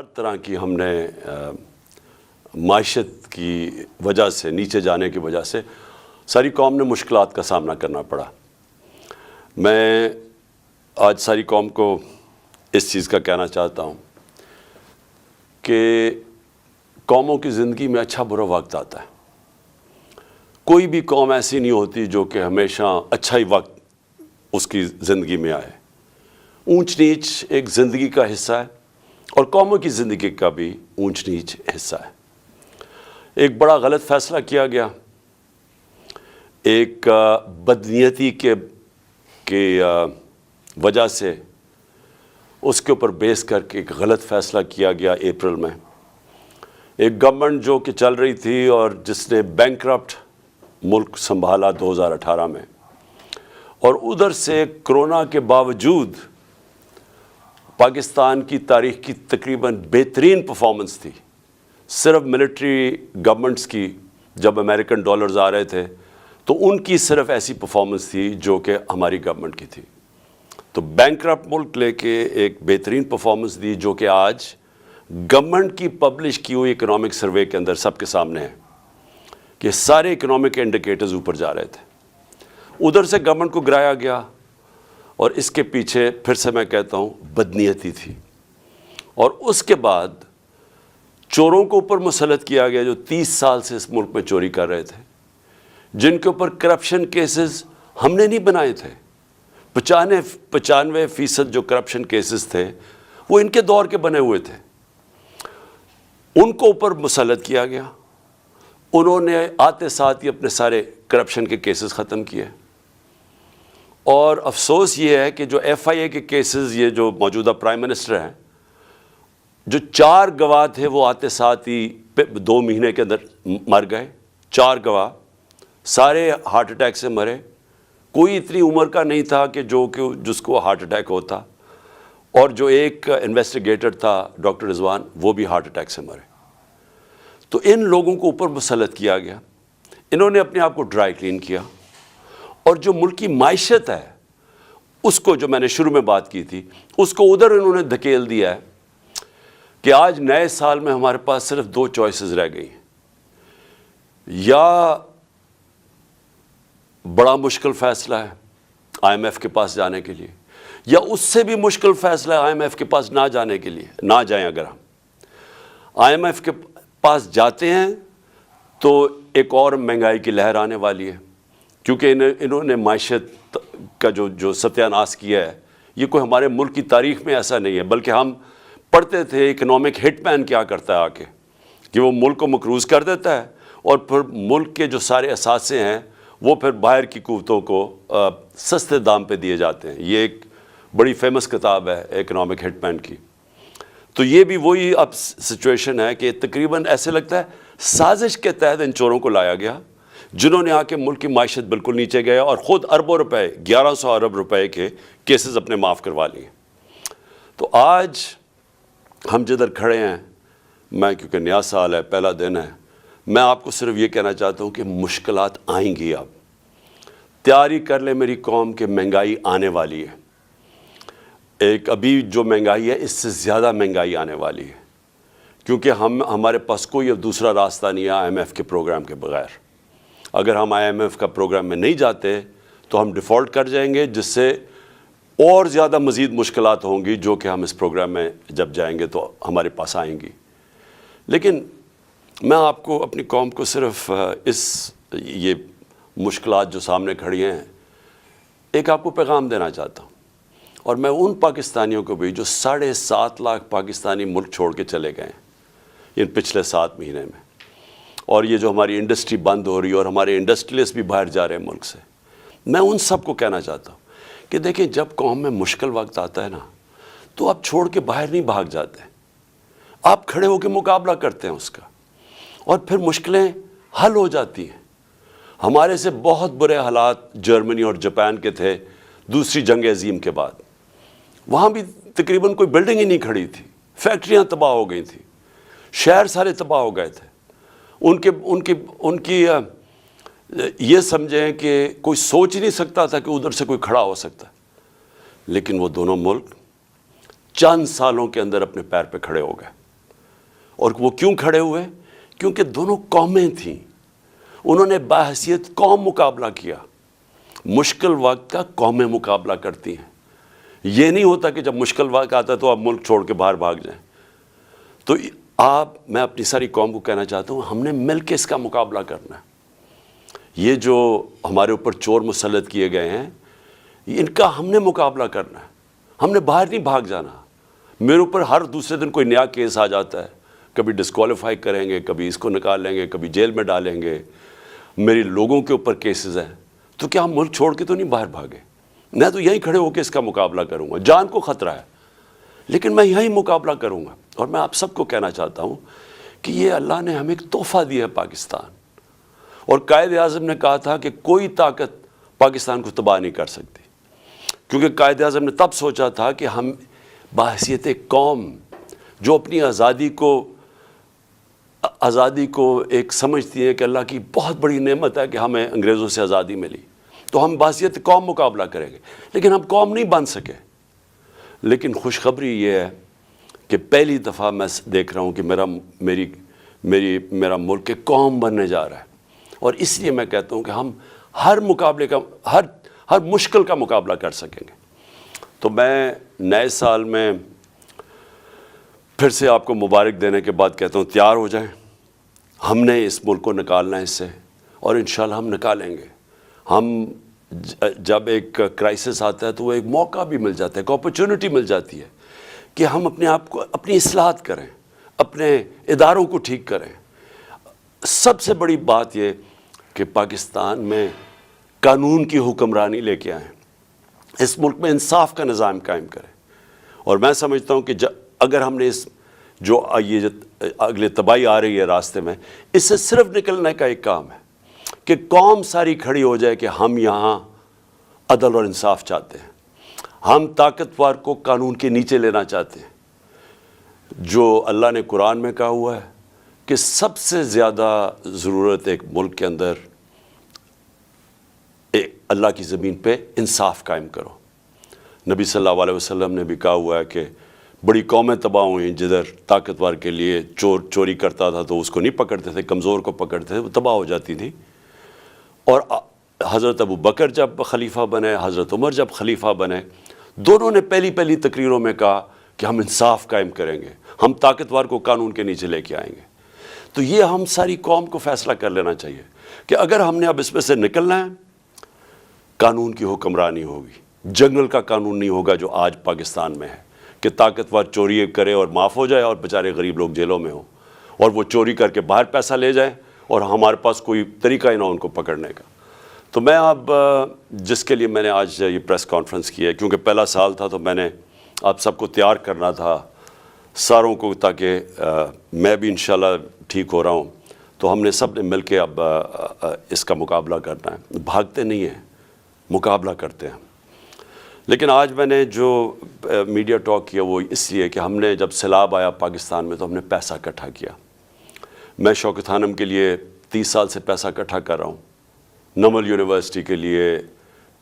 ہر طرح کی ہم نے معیشت کی وجہ سے نیچے جانے کی وجہ سے ساری قوم نے مشکلات کا سامنا کرنا پڑا۔ میں آج ساری قوم کو اس چیز کا کہنا چاہتا ہوں کہ قوموں کی زندگی میں اچھا برا وقت آتا ہے۔ کوئی بھی قوم ایسی نہیں ہوتی جو کہ ہمیشہ اچھا ہی وقت اس کی زندگی میں آئے۔ اونچ نیچ ایک زندگی کا حصہ ہے اور قوموں کی زندگی کا بھی اونچ نیچ حصہ ہے۔ ایک بڑا غلط فیصلہ کیا گیا، ایک بدنیتی کے وجہ سے اس کے اوپر بیس کر کے ایک غلط فیصلہ کیا گیا اپریل میں۔ ایک گورنمنٹ جو کہ چل رہی تھی اور جس نے بینکرپٹ ملک سنبھالا 2018 میں، اور ادھر سے کرونا کے باوجود پاکستان کی تاریخ کی تقریباً بہترین پرفارمنس تھی۔ صرف ملٹری گورنمنٹس کی جب امریکن ڈالرز آ رہے تھے تو ان کی صرف ایسی پرفارمنس تھی جو کہ ہماری گورنمنٹ کی تھی۔ تو بینکرپٹ ملک لے کے ایک بہترین پرفارمنس دی جو کہ آج گورنمنٹ کی پبلش کی ہوئی اکنامک سروے کے اندر سب کے سامنے ہے کہ سارے اکنامک انڈیکیٹرز اوپر جا رہے تھے۔ ادھر سے گورنمنٹ کو گرایا گیا اور اس کے پیچھے پھر سے میں کہتا ہوں بدنیتی تھی، اور اس کے بعد چوروں کو اوپر مسلط کیا گیا جو 30 سال سے اس ملک میں چوری کر رہے تھے، جن کے اوپر کرپشن کیسز ہم نے نہیں بنائے تھے۔ 95% جو کرپشن کیسز تھے وہ ان کے دور کے بنے ہوئے تھے، ان کو اوپر مسلط کیا گیا۔ انہوں نے آتے ساتھ ہی اپنے سارے کرپشن کے کیسز ختم کیے، اور افسوس یہ ہے کہ جو FIA کے کیسز، یہ جو موجودہ پرائم منسٹر ہیں، جو 4 گواہ تھے وہ آتے ساتھ ہی 2 مہینے کے اندر مر گئے۔ 4 گواہ سارے ہارٹ اٹیک سے مرے۔ کوئی اتنی عمر کا نہیں تھا کہ جس کو ہارٹ اٹیک ہوتا، اور جو ایک انویسٹیگیٹر تھا ڈاکٹر رضوان، وہ بھی ہارٹ اٹیک سے مرے۔ تو ان لوگوں کو اوپر مسلط کیا گیا، انہوں نے اپنے آپ کو ڈرائی کلین کیا، اور جو ملک کی معیشت ہے اس کو، جو میں نے شروع میں بات کی تھی، اس کو ادھر انہوں نے دھکیل دیا ہے کہ آج نئے سال میں ہمارے پاس صرف 2 چوائسز رہ گئی ہیں۔ یا بڑا مشکل فیصلہ ہے IMF کے پاس جانے کے لیے، یا اس سے بھی مشکل فیصلہ ہے IMF کے پاس نہ جانے کے لیے۔ نہ جائیں، اگر ہم IMF کے پاس جاتے ہیں تو ایک اور مہنگائی کی لہر آنے والی ہے، کیونکہ انہوں نے معیشت کا جو ستیہ ناش کیا ہے، یہ کوئی ہمارے ملک کی تاریخ میں ایسا نہیں ہے۔ بلکہ ہم پڑھتے تھے اکنامک ہٹ مین کیا کرتا ہے آ کے، کہ وہ ملک کو مقروض کر دیتا ہے، اور پھر ملک کے جو سارے اثاثے ہیں وہ پھر باہر کی قوتوں کو سستے دام پہ دیے جاتے ہیں۔ یہ ایک بڑی فیمس کتاب ہے اکنامک ہٹ مین کی۔ تو یہ بھی وہی اب سچویشن ہے کہ تقریباً ایسے لگتا ہے سازش کے تحت ان چوروں کو لایا گیا، جنہوں نے آ کے ملک کی معیشت بالکل نیچے گیا، اور خود اربوں روپے، 1100 ارب روپے کے کیسز اپنے معاف کروا لیے۔ تو آج ہم جدھر کھڑے ہیں، میں کیونکہ نیا سال ہے، پہلا دن ہے، میں آپ کو صرف یہ کہنا چاہتا ہوں کہ مشکلات آئیں گی۔ اب تیاری کر لیں میری قوم کہ مہنگائی آنے والی ہے۔ ایک ابھی جو مہنگائی ہے اس سے زیادہ مہنگائی آنے والی ہے، کیونکہ ہمارے پاس کوئی اب دوسرا راستہ نہیں ہے IMF کے پروگرام کے بغیر۔ اگر ہم IMF کا پروگرام میں نہیں جاتے تو ہم ڈیفالٹ کر جائیں گے، جس سے اور زیادہ مزید مشکلات ہوں گی جو کہ ہم اس پروگرام میں جب جائیں گے تو ہمارے پاس آئیں گی۔ لیکن میں آپ کو، اپنی قوم کو، صرف یہ مشکلات جو سامنے کھڑی ہیں، ایک آپ کو پیغام دینا چاہتا ہوں، اور میں ان پاکستانیوں کو بھی جو 7.5 لاکھ پاکستانی ملک چھوڑ کے چلے گئے ہیں ان پچھلے 7 مہینے میں، اور یہ جو ہماری انڈسٹری بند ہو رہی ہے اور ہمارے انڈسٹریلسٹ بھی باہر جا رہے ہیں ملک سے، میں ان سب کو کہنا چاہتا ہوں کہ دیکھیں، جب قوم میں مشکل وقت آتا ہے نا، تو آپ چھوڑ کے باہر نہیں بھاگ جاتے، آپ کھڑے ہو کے مقابلہ کرتے ہیں اس کا، اور پھر مشکلیں حل ہو جاتی ہیں۔ ہمارے سے بہت برے حالات جرمنی اور جاپان کے تھے دوسری جنگ عظیم کے بعد۔ وہاں بھی تقریباً کوئی بلڈنگ ہی نہیں کھڑی تھی، فیکٹریاں تباہ ہو گئی تھیں، شہر سارے تباہ ہو گئے تھے۔ ان کی یہ سمجھیں کہ کوئی سوچ ہی نہیں سکتا تھا کہ ادھر سے کوئی کھڑا ہو سکتا ہے، لیکن وہ دونوں ملک چند سالوں کے اندر اپنے پیر پہ کھڑے ہو گئے۔ اور وہ کیوں کھڑے ہوئے؟ کیونکہ دونوں قومیں تھیں، انہوں نے بحیثیت قوم مقابلہ کیا۔ مشکل وقت کا قومیں مقابلہ کرتی ہیں، یہ نہیں ہوتا کہ جب مشکل وقت آتا ہے تو آپ ملک چھوڑ کے باہر بھاگ جائیں۔ تو میں اپنی ساری قوم کو کہنا چاہتا ہوں، ہم نے مل کے اس کا مقابلہ کرنا ہے۔ یہ جو ہمارے اوپر چور مسلط کیے گئے ہیں، ان کا ہم نے مقابلہ کرنا ہے، ہم نے باہر نہیں بھاگ جانا۔ میرے اوپر ہر دوسرے دن کوئی نیا کیس آ جاتا ہے، کبھی ڈسکوالیفائی کریں گے، کبھی اس کو نکال لیں گے، کبھی جیل میں ڈالیں گے، میری لوگوں کے اوپر کیسز ہیں، تو کیا ہم ملک چھوڑ کے تو نہیں باہر بھاگے؟ میں تو یہیں کھڑے ہو کے اس کا مقابلہ کروں گا، جان کو خطرہ ہے لیکن میں یہیں مقابلہ کروں گا۔ اور میں آپ سب کو کہنا چاہتا ہوں کہ یہ اللہ نے ہمیں ایک تحفہ دیا ہے پاکستان، اور قائد اعظم نے کہا تھا کہ کوئی طاقت پاکستان کو تباہ نہیں کر سکتی، کیونکہ قائد اعظم نے تب سوچا تھا کہ ہم بحیثیت قوم جو اپنی آزادی کو ایک سمجھتی ہے کہ اللہ کی بہت بڑی نعمت ہے کہ ہمیں انگریزوں سے آزادی ملی، تو ہم بحیثیت قوم مقابلہ کریں گے، لیکن ہم قوم نہیں بن سکے۔ لیکن خوشخبری یہ ہے کہ پہلی دفعہ میں دیکھ رہا ہوں کہ میرا ملک ایک قوم بننے جا رہا ہے، اور اس لیے میں کہتا ہوں کہ ہم ہر مشکل کا مقابلہ کر سکیں گے۔ تو میں نئے سال میں پھر سے آپ کو مبارک دینے کے بعد کہتا ہوں، تیار ہو جائیں، ہم نے اس ملک کو نکالنا ہے اس سے، اور انشاءاللہ ہم نکالیں گے۔ ہم جب ایک کرائسس آتا ہے تو وہ ایک موقع بھی مل جاتا ہے، ایک اپرچونٹی مل جاتی ہے کہ ہم اپنے آپ کو اپنی اصلاحات کریں، اپنے اداروں کو ٹھیک کریں۔ سب سے بڑی بات یہ کہ پاکستان میں قانون کی حکمرانی لے کے آئیں، اس ملک میں انصاف کا نظام قائم کریں۔ اور میں سمجھتا ہوں کہ اگر ہم نے یہ اگلے تباہی آ رہی ہے راستے میں، اس سے صرف نکلنے کا ایک کام ہے کہ قوم ساری کھڑی ہو جائے کہ ہم یہاں عدل اور انصاف چاہتے ہیں، ہم طاقتور کو قانون کے نیچے لینا چاہتے ہیں۔ جو اللہ نے قرآن میں کہا ہوا ہے کہ سب سے زیادہ ضرورت ایک ملک کے اندر اللہ کی زمین پہ انصاف قائم کرو۔ نبی صلی اللہ علیہ وسلم نے بھی کہا ہوا ہے کہ بڑی قومیں تباہ ہوئیں جدھر طاقتور کے لیے چوری کرتا تھا تو اس کو نہیں پکڑتے تھے، کمزور کو پکڑتے تھے، وہ تباہ ہو جاتی تھی۔ اور حضرت ابو بکر جب خلیفہ بنے، حضرت عمر جب خلیفہ بنے، دونوں نے پہلی تقریروں میں کہا کہ ہم انصاف قائم کریں گے، ہم طاقتور کو قانون کے نیچے لے کے آئیں گے۔ تو یہ ہم ساری قوم کو فیصلہ کر لینا چاہیے کہ اگر ہم نے اب اس میں سے نکلنا ہے، قانون کی حکمرانی ہوگی، جنگل کا قانون نہیں ہوگا جو آج پاکستان میں ہے کہ طاقتور چوری کرے اور معاف ہو جائے اور بیچارے غریب لوگ جیلوں میں ہوں، اور وہ چوری کر کے باہر پیسہ لے جائیں اور ہمارے پاس کوئی طریقہ ہی نہ ان کو پکڑنے کا۔ تو میں اب جس کے لیے میں نے آج یہ پریس کانفرنس کی ہے، کیونکہ پہلا سال تھا تو میں نے آپ سب کو تیار کرنا تھا ساروں کو، تاکہ میں بھی انشاءاللہ ٹھیک ہو رہا ہوں، تو ہم نے سب نے مل کے اب اس کا مقابلہ کرنا ہے۔ بھاگتے نہیں ہیں، مقابلہ کرتے ہیں۔ لیکن آج میں نے جو میڈیا ٹاک کیا وہ اس لیے کہ ہم نے جب سیلاب آیا پاکستان میں تو ہم نے پیسہ اکٹھا کیا۔ میں شوکت خانم کے لیے 30 سال سے پیسہ اکٹھا کر رہا ہوں، نمل یونیورسٹی کے لیے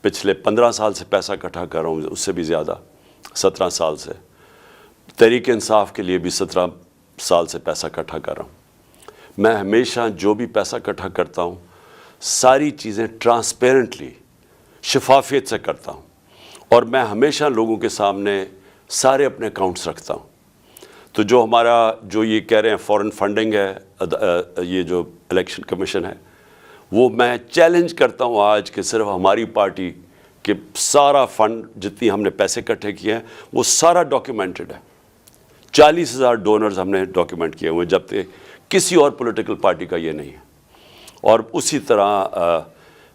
پچھلے 15 سال سے پیسہ اکٹھا کر رہا ہوں، اس سے بھی زیادہ 17 سال سے، تحریک انصاف کے لیے بھی 17 سال سے پیسہ اکٹھا کر رہا ہوں۔ میں ہمیشہ جو بھی پیسہ اکٹھا کرتا ہوں ساری چیزیں ٹرانسپیرنٹلی، شفافیت سے کرتا ہوں، اور میں ہمیشہ لوگوں کے سامنے سارے اپنے اکاؤنٹس رکھتا ہوں۔ تو جو ہمارا جو یہ کہہ رہے ہیں فورن فنڈنگ ہے، یہ جو الیکشن کمیشن ہے، وہ میں چیلنج کرتا ہوں آج کہ صرف ہماری پارٹی کے سارا فنڈ جتنی ہم نے پیسے اکٹھے کیے ہیں وہ سارا ڈاکیومنٹڈ ہے۔ 40,000 ڈونرز ہم نے ڈاکیومنٹ کیے ہوئے، جبکہ کسی اور پولیٹیکل پارٹی کا یہ نہیں ہے۔ اور اسی طرح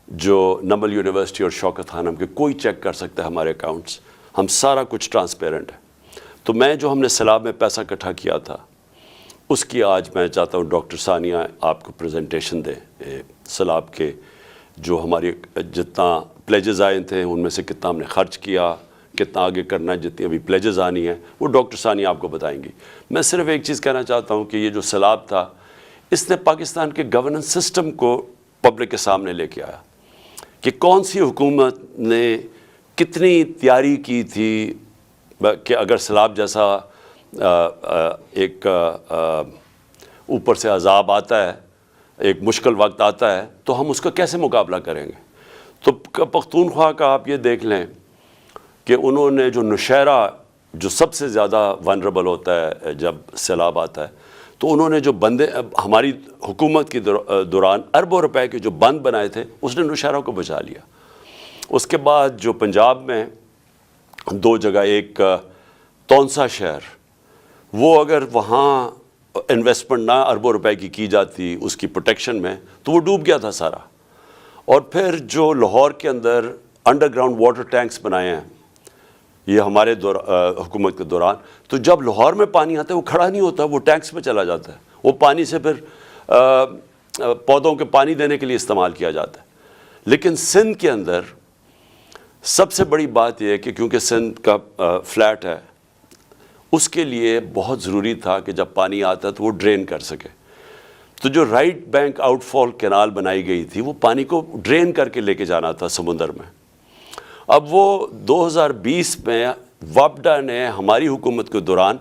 جو نمل یونیورسٹی اور شوکت خانم کے کوئی چیک کر سکتا ہے ہمارے اکاؤنٹس، ہم سارا کچھ ٹرانسپیرنٹ ہے۔ تو میں جو ہم نے سیلاب میں پیسہ اکٹھا کیا تھا اس کی آج میں چاہتا ہوں ڈاکٹر ثانیہ آپ کو پریزنٹیشن دیں، سیلاب کے جو ہماری جتنا پلیجز آئے تھے ان میں سے کتنا ہم نے خرچ کیا، کتنا آگے کرنا ہے، جتنی ابھی پلیجز آنی ہیں وہ ڈاکٹر ثانیہ آپ کو بتائیں گی۔ میں صرف ایک چیز کہنا چاہتا ہوں کہ یہ جو سیلاب تھا اس نے پاکستان کے گورننس سسٹم کو پبلک کے سامنے لے کے آیا کہ کون سی حکومت نے کتنی تیاری کی تھی کہ اگر سیلاب جیسا ایک اوپر سے عذاب آتا ہے, ایک مشکل وقت آتا ہے, تو ہم اس کا کیسے مقابلہ کریں گے؟ تو پختونخوا کا آپ یہ دیکھ لیں کہ انہوں نے جو نوشہرہ جو سب سے زیادہ ونربل ہوتا ہے جب سیلاب آتا ہے, تو انہوں نے جو بندے ہماری حکومت کی دوران اربوں روپے کے جو بند بنائے تھے, اس نے نوشہرہ کو بچا لیا. اس کے بعد جو پنجاب میں 2 جگہ, ایک تونسا شہر, وہ اگر وہاں انویسٹمنٹ نہ اربوں روپے کی جاتی اس کی پروٹیکشن میں, تو وہ ڈوب گیا تھا سارا. اور پھر جو لاہور کے اندر انڈر گراؤنڈ واٹر ٹینکس بنائے ہیں یہ ہمارے حکومت کے دوران, تو جب لاہور میں پانی آتا ہے وہ کھڑا نہیں ہوتا, وہ ٹینکس میں چلا جاتا ہے. وہ پانی سے پھر پودوں کے پانی دینے کے لیے استعمال کیا جاتا ہے. لیکن سندھ کے اندر سب سے بڑی بات یہ ہے کہ کیونکہ سندھ کا فلیٹ ہے, اس کے لیے بہت ضروری تھا کہ جب پانی آتا ہے تو وہ ڈرین کر سکے. تو جو رائٹ بینک آؤٹ فال کینال بنائی گئی تھی, وہ پانی کو ڈرین کر کے لے کے جانا تھا سمندر میں. اب وہ 2020 میں وابڈا نے ہماری حکومت کے دوران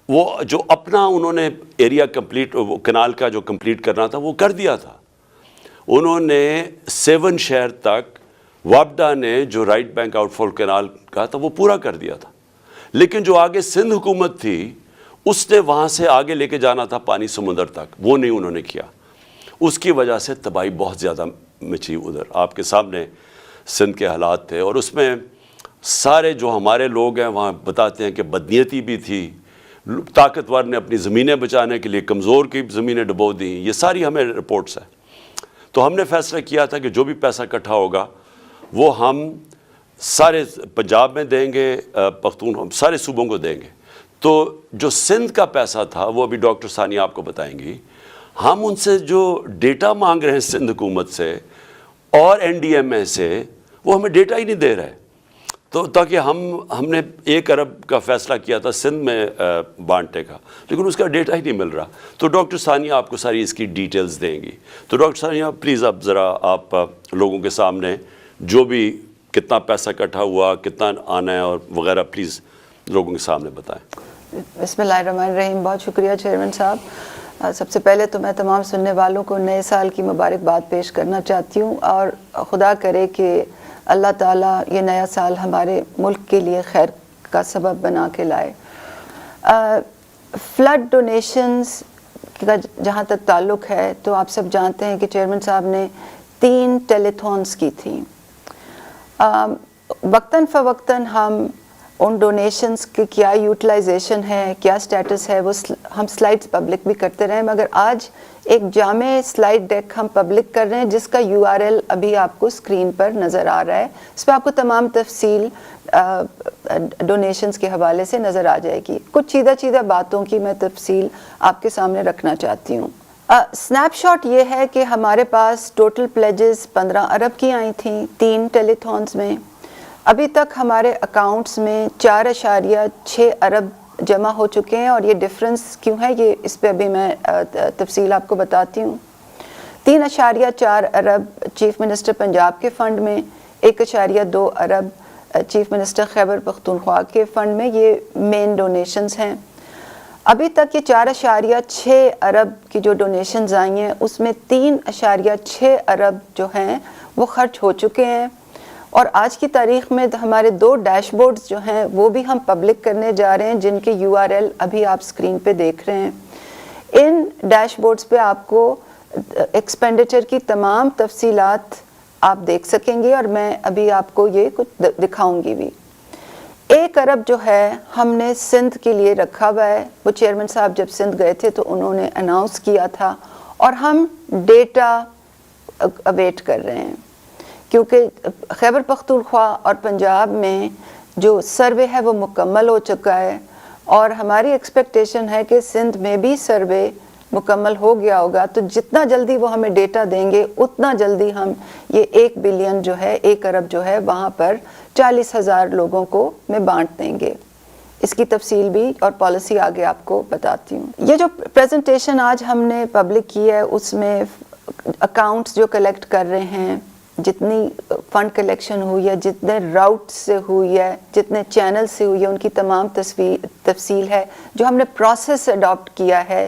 وہ جو اپنا انہوں نے ایریا کمپلیٹ, وہ کینال کا جو کمپلیٹ کرنا تھا وہ کر دیا تھا. انہوں نے 7 شہر تک وابڈا نے جو رائٹ بینک آؤٹ فال کینال کا تھا وہ پورا کر دیا تھا. لیکن جو آگے سندھ حکومت تھی, اس نے وہاں سے آگے لے کے جانا تھا پانی سمندر تک, وہ نہیں انہوں نے کیا. اس کی وجہ سے تباہی بہت زیادہ مچی ادھر. آپ کے سامنے سندھ کے حالات تھے, اور اس میں سارے جو ہمارے لوگ ہیں وہاں بتاتے ہیں کہ بدنیتی بھی تھی, طاقتور نے اپنی زمینیں بچانے کے لیے کمزور کی زمینیں ڈبو دیں. یہ ساری ہمیں رپورٹس ہیں. تو ہم نے فیصلہ کیا تھا کہ جو بھی پیسہ اکٹھا ہوگا وہ ہم سارے پنجاب میں دیں گے, پختون سارے صوبوں کو دیں گے. تو جو سندھ کا پیسہ تھا وہ ابھی ڈاکٹر ثانیہ آپ کو بتائیں گی. ہم ان سے جو ڈیٹا مانگ رہے ہیں سندھ حکومت سے اور NDMA سے, وہ ہمیں ڈیٹا ہی نہیں دے رہے. تو تاکہ ہم نے 1 ارب کا فیصلہ کیا تھا سندھ میں بانٹنے کا, لیکن اس کا ڈیٹا ہی نہیں مل رہا. تو ڈاکٹر ثانیہ آپ کو ساری اس کی ڈیٹیلز دیں گی. تو ڈاکٹر ثانیہ پلیز اب ذرا آپ لوگوں کے سامنے جو بھی کتنا پیسہ اکٹھا ہوا, کتنا آنا ہے اور وغیرہ, پلیز لوگوں کے سامنے بتائیں. بسم اللہ الرحمن الرحیم. بہت شکریہ چیئرمین صاحب. سب سے پہلے تو میں تمام سننے والوں کو نئے سال کی مبارکباد پیش کرنا چاہتی ہوں, اور خدا کرے کہ اللہ تعالیٰ یہ نیا سال ہمارے ملک کے لیے خیر کا سبب بنا کے لائے. فلڈ ڈونیشنز کا جہاں تک تعلق ہے, تو آپ سب جانتے ہیں کہ چیئرمین صاحب نے 3 ٹیلیتھونس کی تھیں. وقتاً فوقتاً ہم ان ڈونیشنز کی کیا یوٹیلائزیشن ہے, کیا سٹیٹس ہے, وہ ہم سلائڈز پبلک بھی کرتے رہے, مگر آج ایک جامع سلائڈ ڈیک ہم پبلک کر رہے ہیں جس کا URL ابھی آپ کو اسکرین پر نظر آ رہا ہے. اس پہ آپ کو تمام تفصیل ڈونیشنز کے حوالے سے نظر آ جائے گی. کچھ چیدہ باتوں کی میں تفصیل آپ کے سامنے رکھنا چاہتی ہوں. سنیپ شاٹ یہ ہے کہ ہمارے پاس ٹوٹل پلیجز 15 ارب کی آئی تھیں 3 ٹیلیتھونز میں. ابھی تک ہمارے اکاؤنٹس میں 4.6 ارب جمع ہو چکے ہیں, اور یہ ڈفرنس کیوں ہے یہ اس پہ ابھی میں تفصیل آپ کو بتاتی ہوں. 3.4 ارب چیف منسٹر پنجاب کے فنڈ میں, 1.2 ارب چیف منسٹر خیبر پختونخوا کے فنڈ میں. یہ مین ڈونیشنز ہیں. ابھی تک یہ 4.6 ارب کی جو ڈونیشنز آئی ہیں اس میں 3.6 ارب جو ہیں وہ خرچ ہو چکے ہیں. اور آج کی تاریخ میں ہمارے 2 ڈیش بورڈز جو ہیں وہ بھی ہم پبلک کرنے جا رہے ہیں, جن کے URL ابھی آپ سکرین پہ دیکھ رہے ہیں. ان ڈیش بورڈز پہ آپ کو ایکسپینڈیچر کی تمام تفصیلات آپ دیکھ سکیں گے, اور میں ابھی آپ کو یہ کچھ دکھاؤں گی بھی. 1 ارب جو ہے ہم نے سندھ کے لیے رکھا ہوا ہے. وہ چیئرمین صاحب جب سندھ گئے تھے تو انہوں نے اناؤنس کیا تھا, اور ہم ڈیٹا اویٹ کر رہے ہیں, کیونکہ خیبر پختونخوا اور پنجاب میں جو سروے ہے وہ مکمل ہو چکا ہے, اور ہماری ایکسپیکٹیشن ہے کہ سندھ میں بھی سروے مکمل ہو گیا ہوگا. تو جتنا جلدی وہ ہمیں ڈیٹا دیں گے اتنا جلدی ہم یہ 1 بلین جو ہے 1 ارب جو ہے وہاں پر 40,000 لوگوں کو میں بانٹ دیں گے. اس کی تفصیل بھی اور پالیسی آگے آپ کو بتاتی ہوں. یہ جو پریزنٹیشن آج ہم نے پبلک کی ہے اس میں اکاؤنٹس جو کلیکٹ کر رہے ہیں, جتنی فنڈ کلیکشن ہوئی ہے, جتنے راؤٹ سے ہوئی ہے, جتنے چینل سے ہوئی ہے, ان کی تمام تفصیل ہے. جو ہم نے پروسیس اڈاپٹ کیا ہے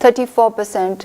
34%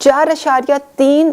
4.3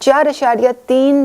4.3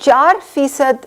4%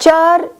4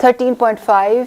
13.5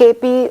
KP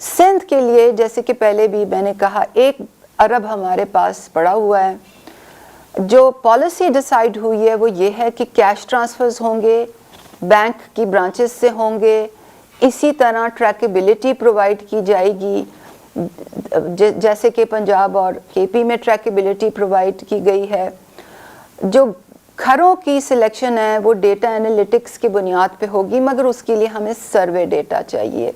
سندھ کے لیے جیسے کہ پہلے بھی میں نے کہا 1 ارب ہمارے پاس پڑا ہوا ہے. جو پالیسی ڈیسائیڈ ہوئی ہے وہ یہ ہے کہ کیش ٹرانسفرز ہوں گے, بینک کی برانچز سے ہوں گے, اسی طرح ٹریکیبلٹی پرووائڈ کی جائے گی جیسے کہ پنجاب اور کے پی میں ٹریکیبلٹی پرووائڈ کی گئی ہے. جو گھروں کی سلیکشن ہے وہ ڈیٹا انالیٹکس کی بنیاد پہ ہوگی, مگر اس کے لیے ہمیں سروے ڈیٹا چاہیے.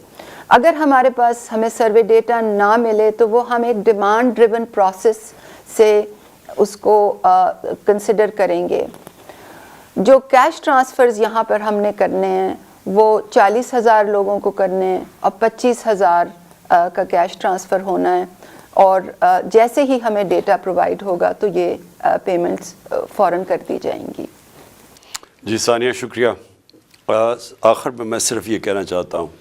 اگر ہمارے پاس ہمیں سروے ڈیٹا نہ ملے تو وہ ہم ایک ڈیمانڈ ڈریون پروسیس سے اس کو کنسیڈر کریں گے. جو کیش ٹرانسفرز یہاں پر ہم نے کرنے ہیں وہ 40,000 لوگوں کو کرنے ہیں اور 25,000 کا کیش ٹرانسفر ہونا ہے, اور جیسے ہی ہمیں ڈیٹا پرووائڈ ہوگا تو یہ پیمنٹس فوراً کر دی جائیں گی. جی ثانیہ شکریہ. آخر میں صرف یہ کہنا چاہتا ہوں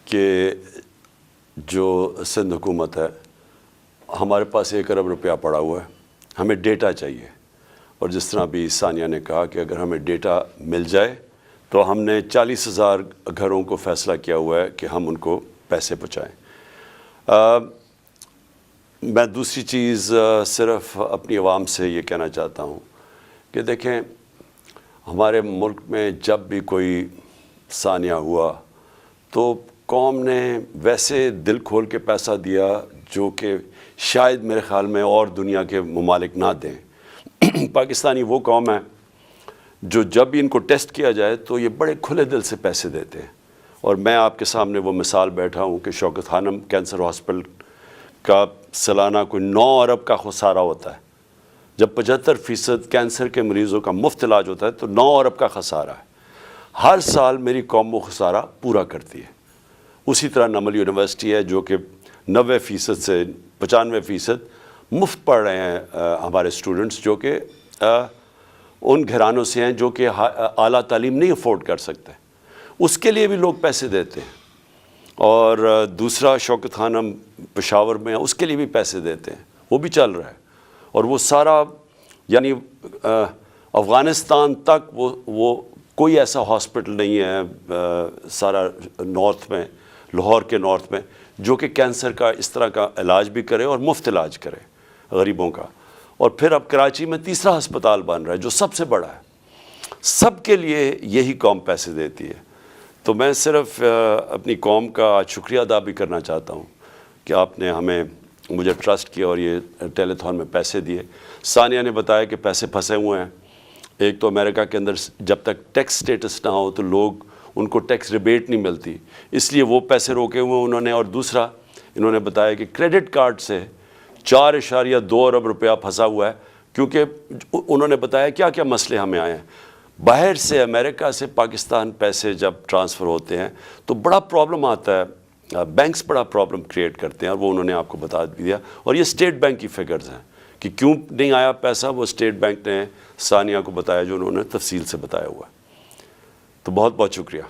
کہ جو سندھ حکومت ہے, ہمارے پاس 1 ارب روپیہ پڑا ہوا ہے, ہمیں ڈیٹا چاہیے. اور جس طرح بھی ثانیہ نے کہا کہ اگر ہمیں ڈیٹا مل جائے تو ہم نے 40,000 گھروں کو فیصلہ کیا ہوا ہے کہ ہم ان کو پیسے پہنچائیں. میں دوسری چیز صرف اپنی عوام سے یہ کہنا چاہتا ہوں کہ دیکھیں, ہمارے ملک میں جب بھی کوئی ثانیہ ہوا تو قوم نے ویسے دل کھول کے پیسہ دیا جو کہ شاید میرے خیال میں اور دنیا کے ممالک نہ دیں. پاکستانی وہ قوم ہے جو جب بھی ان کو ٹیسٹ کیا جائے تو یہ بڑے کھلے دل سے پیسے دیتے ہیں. اور میں آپ کے سامنے وہ مثال بیٹھا ہوں کہ شوکت خانم کینسر ہاسپٹل کا سالانہ کوئی 9 ارب کا خسارہ ہوتا ہے. جب 75% کینسر کے مریضوں کا مفت علاج ہوتا ہے تو 9 ارب کا خسارہ ہے. ہر سال میری قوم وہ خسارہ پورا کرتی ہے. اسی طرح نمل یونیورسٹی ہے جو کہ 90% سے 95% مفت پڑھ رہے ہیں ہمارے اسٹوڈنٹس جو کہ ان گھرانوں سے ہیں جو کہ اعلیٰ تعلیم نہیں افورڈ کر سکتے. اس کے لیے بھی لوگ پیسے دیتے ہیں. اور دوسرا شوکت خانم پشاور میں اس کے لیے بھی پیسے دیتے ہیں, وہ بھی چل رہا ہے. اور وہ سارا یعنی افغانستان تک وہ کوئی ایسا ہاسپٹل نہیں ہے سارا نارتھ میں, لاہور کے نارتھ میں, جو کہ کینسر کا اس طرح کا علاج بھی کرے اور مفت علاج کرے غریبوں کا. اور پھر اب کراچی میں تیسرا ہسپتال بن رہا ہے جو سب سے بڑا ہے. سب کے لیے یہی قوم پیسے دیتی ہے. تو میں صرف اپنی قوم کا آج شکریہ ادا بھی کرنا چاہتا ہوں کہ آپ نے مجھے ٹرسٹ کیا اور یہ ٹیلی تھون میں پیسے دیے. ثانیہ نے بتایا کہ پیسے پھنسے ہوئے ہیں. ایک تو امریکہ کے اندر جب تک ٹیکس سٹیٹس نہ ہو تو لوگ ان کو ٹیکس ریبیٹ نہیں ملتی, اس لیے وہ پیسے روکے ہوئے انہوں نے. اور دوسرا انہوں نے بتایا کہ کریڈٹ کارڈ سے 4.2 ارب روپیہ پھنسا ہوا ہے, کیونکہ انہوں نے بتایا کیا کیا مسئلے ہمیں آئے ہیں. باہر سے امریکہ سے پاکستان پیسے جب ٹرانسفر ہوتے ہیں تو بڑا پرابلم آتا ہے, بینکس بڑا پرابلم کریٹ کرتے ہیں, اور وہ انہوں نے آپ کو بتا دیا. اور یہ اسٹیٹ بینک کی فگرز ہیں کہ کیوں نہیں آیا پیسہ, وہ اسٹیٹ بینک نے ثانیہ کو بتایا جو انہوں نے تفصیل سے بتایا ہوا ہے. تو بہت بہت شکریہ.